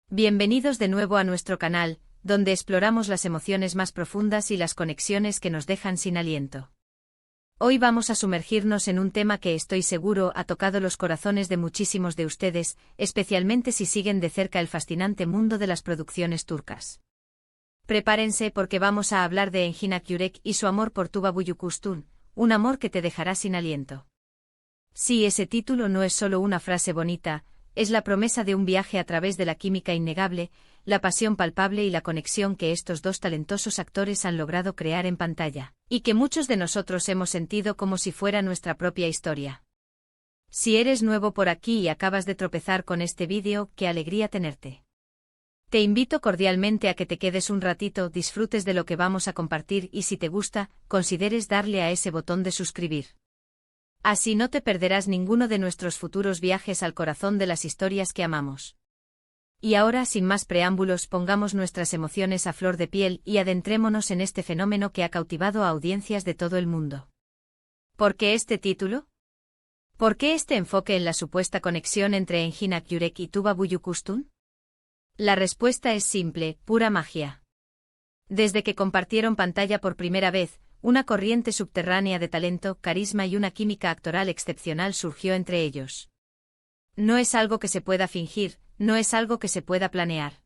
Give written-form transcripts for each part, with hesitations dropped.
Bienvenidos de nuevo a nuestro canal, donde exploramos las emociones más profundas y las conexiones que nos dejan sin aliento. Hoy vamos a sumergirnos en un tema que estoy seguro ha tocado los corazones de muchísimos de ustedes, especialmente si siguen de cerca el fascinante mundo de las producciones turcas. Prepárense porque vamos a hablar de Engin Akyürek y su amor por Tuba Büyüküstün, un amor que te dejará sin aliento. Sí, ese título no es solo una frase bonita, es la promesa de un viaje a través de la química innegable, la pasión palpable y la conexión que estos dos talentosos actores han logrado crear en pantalla, y que muchos de nosotros hemos sentido como si fuera nuestra propia historia. Si eres nuevo por aquí y acabas de tropezar con este vídeo, qué alegría tenerte. Te invito cordialmente a que te quedes un ratito, disfrutes de lo que vamos a compartir y si te gusta, consideres darle a ese botón de suscribir. Así no te perderás ninguno de nuestros futuros viajes al corazón de las historias que amamos. Y ahora, sin más preámbulos, pongamos nuestras emociones a flor de piel y adentrémonos en este fenómeno que ha cautivado a audiencias de todo el mundo. ¿Por qué este título? ¿Por qué este enfoque en la supuesta conexión entre Engin Akyürek y Tuba Büyüküstün? La respuesta es simple, pura magia. Desde que compartieron pantalla por primera vez, una corriente subterránea de talento, carisma y una química actoral excepcional surgió entre ellos. No es algo que se pueda fingir, no es algo que se pueda planear.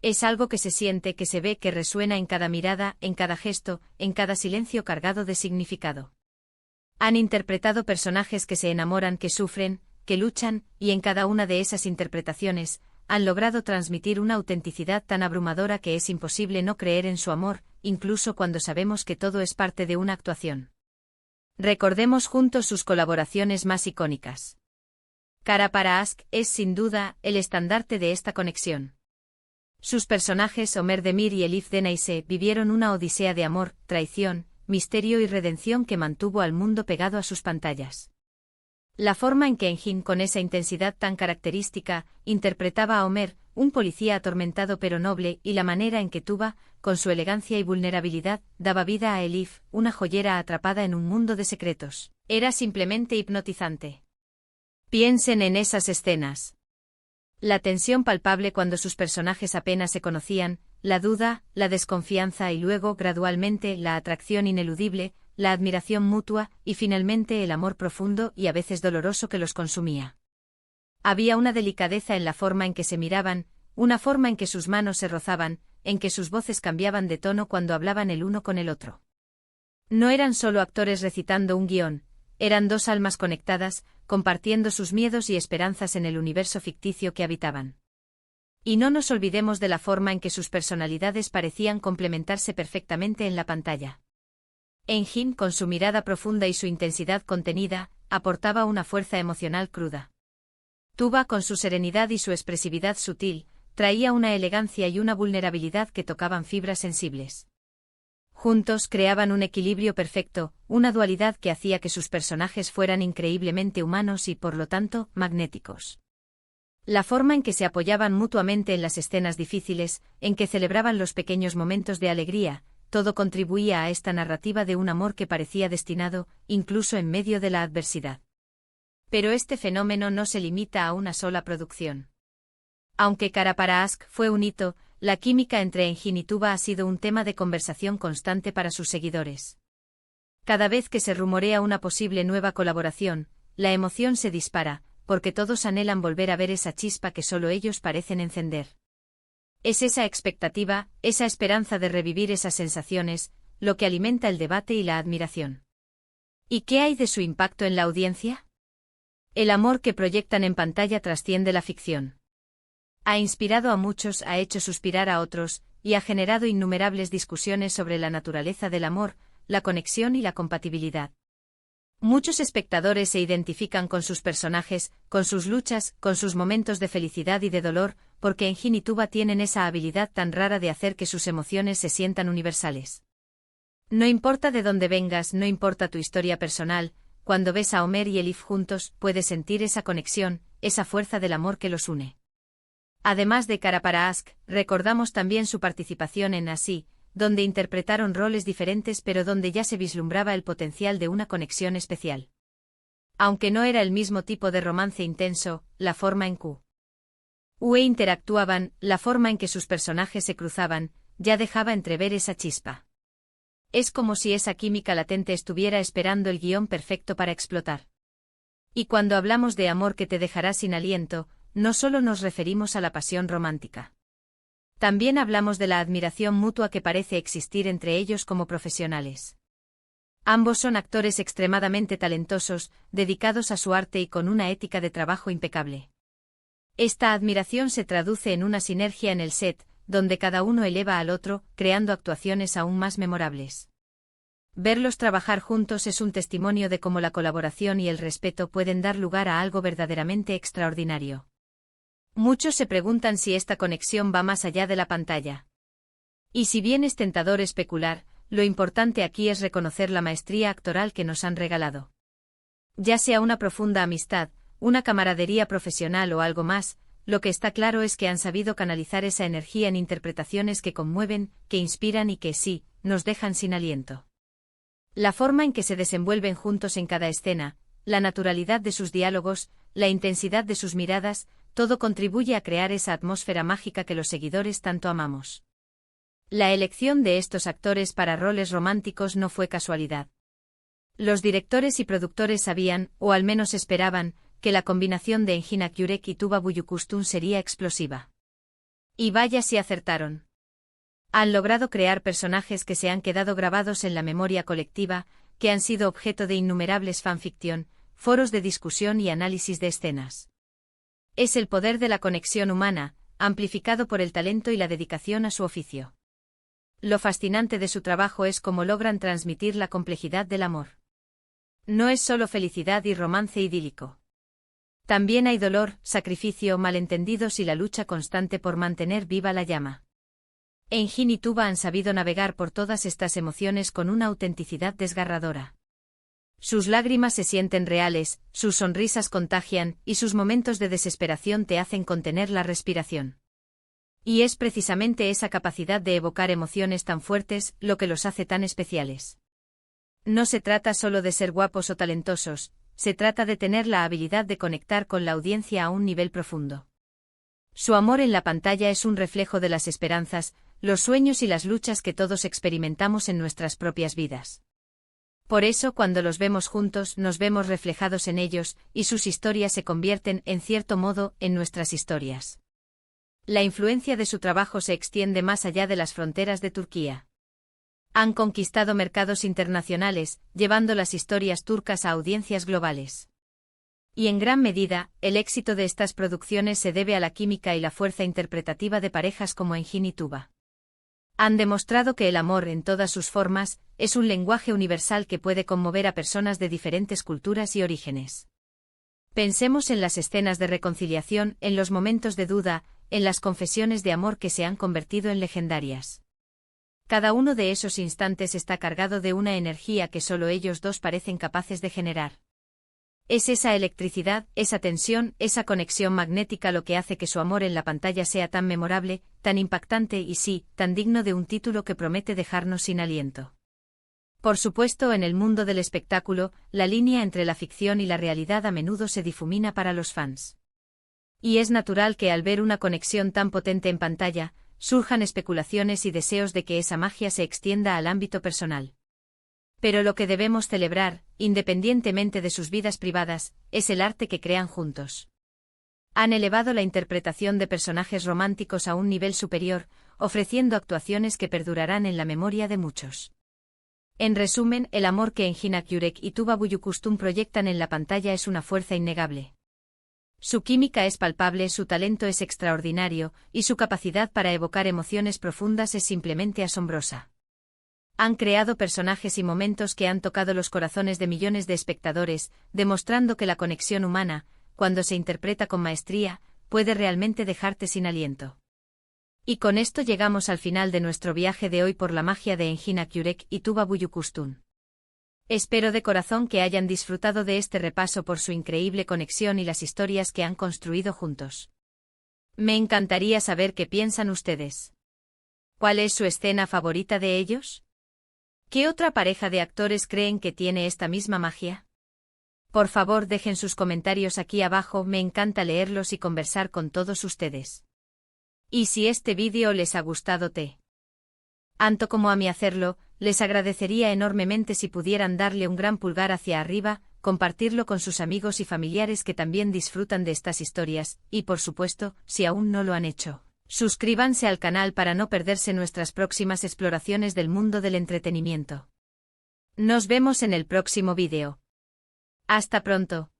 Es algo que se siente, que se ve, que resuena en cada mirada, en cada gesto, en cada silencio cargado de significado. Han interpretado personajes que se enamoran, que sufren, que luchan, y en cada una de esas interpretaciones, han logrado transmitir una autenticidad tan abrumadora que es imposible no creer en su amor, incluso cuando sabemos que todo es parte de una actuación. Recordemos juntos sus colaboraciones más icónicas. Kara para Aşk es sin duda el estandarte de esta conexión. Sus personajes Ömer Demir y Elif Denayse vivieron una odisea de amor, traición, misterio y redención que mantuvo al mundo pegado a sus pantallas. La forma en que Engin, con esa intensidad tan característica, interpretaba a Ömer, un policía atormentado pero noble, y la manera en que Tuba, con su elegancia y vulnerabilidad, daba vida a Elif, una joyera atrapada en un mundo de secretos, era simplemente hipnotizante. Piensen en esas escenas. La tensión palpable cuando sus personajes apenas se conocían, la duda, la desconfianza y luego, gradualmente, la atracción ineludible, la admiración mutua, y finalmente el amor profundo y a veces doloroso que los consumía. Había una delicadeza en la forma en que se miraban, una forma en que sus manos se rozaban, en que sus voces cambiaban de tono cuando hablaban el uno con el otro. No eran solo actores recitando un guión, eran dos almas conectadas, compartiendo sus miedos y esperanzas en el universo ficticio que habitaban. Y no nos olvidemos de la forma en que sus personalidades parecían complementarse perfectamente en la pantalla. Engin, con su mirada profunda y su intensidad contenida, aportaba una fuerza emocional cruda. Tuba, con su serenidad y su expresividad sutil, traía una elegancia y una vulnerabilidad que tocaban fibras sensibles. Juntos creaban un equilibrio perfecto, una dualidad que hacía que sus personajes fueran increíblemente humanos y, por lo tanto, magnéticos. La forma en que se apoyaban mutuamente en las escenas difíciles, en que celebraban los pequeños momentos de alegría, todo contribuía a esta narrativa de un amor que parecía destinado, incluso en medio de la adversidad. Pero este fenómeno no se limita a una sola producción. Aunque Kara para Aşk fue un hito, la química entre Engin y Tuba ha sido un tema de conversación constante para sus seguidores. Cada vez que se rumorea una posible nueva colaboración, la emoción se dispara, porque todos anhelan volver a ver esa chispa que solo ellos parecen encender. Es esa expectativa, esa esperanza de revivir esas sensaciones, lo que alimenta el debate y la admiración. ¿Y qué hay de su impacto en la audiencia? El amor que proyectan en pantalla trasciende la ficción. Ha inspirado a muchos, ha hecho suspirar a otros, y ha generado innumerables discusiones sobre la naturaleza del amor, la conexión y la compatibilidad. Muchos espectadores se identifican con sus personajes, con sus luchas, con sus momentos de felicidad y de dolor, porque Engin y Tuba tienen esa habilidad tan rara de hacer que sus emociones se sientan universales. No importa de dónde vengas, no importa tu historia personal, cuando ves a Ömer y Elif juntos, puedes sentir esa conexión, esa fuerza del amor que los une. Además de Kara para Aşk, recordamos también su participación en Así, donde interpretaron roles diferentes pero donde ya se vislumbraba el potencial de una conexión especial. Aunque no era el mismo tipo de romance intenso, la forma en que Interactuaban, la forma en que sus personajes se cruzaban, ya dejaba entrever esa chispa. Es como si esa química latente estuviera esperando el guión perfecto para explotar. Y cuando hablamos de amor que te dejará sin aliento, no solo nos referimos a la pasión romántica. También hablamos de la admiración mutua que parece existir entre ellos como profesionales. Ambos son actores extremadamente talentosos, dedicados a su arte y con una ética de trabajo impecable. Esta admiración se traduce en una sinergia en el set, donde cada uno eleva al otro, creando actuaciones aún más memorables. Verlos trabajar juntos es un testimonio de cómo la colaboración y el respeto pueden dar lugar a algo verdaderamente extraordinario. Muchos se preguntan si esta conexión va más allá de la pantalla. Y si bien es tentador especular, lo importante aquí es reconocer la maestría actoral que nos han regalado. Ya sea una profunda amistad, una camaradería profesional o algo más, lo que está claro es que han sabido canalizar esa energía en interpretaciones que conmueven, que inspiran y que sí, nos dejan sin aliento. La forma en que se desenvuelven juntos en cada escena, la naturalidad de sus diálogos, la intensidad de sus miradas, todo contribuye a crear esa atmósfera mágica que los seguidores tanto amamos. La elección de estos actores para roles románticos no fue casualidad. Los directores y productores sabían, o al menos esperaban, que la combinación de Engin Akyurek y Tuba Büyüküstün sería explosiva. Y vaya si acertaron. Han logrado crear personajes que se han quedado grabados en la memoria colectiva, que han sido objeto de innumerables fanfiction, foros de discusión y análisis de escenas. Es el poder de la conexión humana, amplificado por el talento y la dedicación a su oficio. Lo fascinante de su trabajo es cómo logran transmitir la complejidad del amor. No es solo felicidad y romance idílico. También hay dolor, sacrificio, malentendidos y la lucha constante por mantener viva la llama. Engin y Tuba han sabido navegar por todas estas emociones con una autenticidad desgarradora. Sus lágrimas se sienten reales, sus sonrisas contagian, y sus momentos de desesperación te hacen contener la respiración. Y es precisamente esa capacidad de evocar emociones tan fuertes lo que los hace tan especiales. No se trata solo de ser guapos o talentosos, se trata de tener la habilidad de conectar con la audiencia a un nivel profundo. Su amor en la pantalla es un reflejo de las esperanzas, los sueños y las luchas que todos experimentamos en nuestras propias vidas. Por eso cuando los vemos juntos nos vemos reflejados en ellos, y sus historias se convierten, en cierto modo, en nuestras historias. La influencia de su trabajo se extiende más allá de las fronteras de Turquía. Han conquistado mercados internacionales, llevando las historias turcas a audiencias globales. Y en gran medida, el éxito de estas producciones se debe a la química y la fuerza interpretativa de parejas como Engin y Tuba. Han demostrado que el amor en todas sus formas es un lenguaje universal que puede conmover a personas de diferentes culturas y orígenes. Pensemos en las escenas de reconciliación, en los momentos de duda, en las confesiones de amor que se han convertido en legendarias. Cada uno de esos instantes está cargado de una energía que solo ellos dos parecen capaces de generar. Es esa electricidad, esa tensión, esa conexión magnética lo que hace que su amor en la pantalla sea tan memorable, tan impactante y sí, tan digno de un título que promete dejarnos sin aliento. Por supuesto, en el mundo del espectáculo, la línea entre la ficción y la realidad a menudo se difumina para los fans. Y es natural que al ver una conexión tan potente en pantalla, surjan especulaciones y deseos de que esa magia se extienda al ámbito personal. Pero lo que debemos celebrar, independientemente de sus vidas privadas, es el arte que crean juntos. Han elevado la interpretación de personajes románticos a un nivel superior, ofreciendo actuaciones que perdurarán en la memoria de muchos. En resumen, el amor que Engin Akyurek y Tuba Büyüküstün proyectan en la pantalla es una fuerza innegable. Su química es palpable, su talento es extraordinario, y su capacidad para evocar emociones profundas es simplemente asombrosa. Han creado personajes y momentos que han tocado los corazones de millones de espectadores, demostrando que la conexión humana, cuando se interpreta con maestría, puede realmente dejarte sin aliento. Y con esto llegamos al final de nuestro viaje de hoy por la magia de Engin Akyurek y Tuba Büyüküstün. Espero de corazón que hayan disfrutado de este repaso por su increíble conexión y las historias que han construido juntos. Me encantaría saber qué piensan ustedes. ¿Cuál es su escena favorita de ellos? ¿Qué otra pareja de actores creen que tiene esta misma magia? Por favor, dejen sus comentarios aquí abajo, me encanta leerlos y conversar con todos ustedes. Y si este vídeo les ha gustado tanto como a mí hacerlo, les agradecería enormemente si pudieran darle un gran pulgar hacia arriba, compartirlo con sus amigos y familiares que también disfrutan de estas historias, y por supuesto, si aún no lo han hecho, suscríbanse al canal para no perderse nuestras próximas exploraciones del mundo del entretenimiento. Nos vemos en el próximo vídeo. Hasta pronto.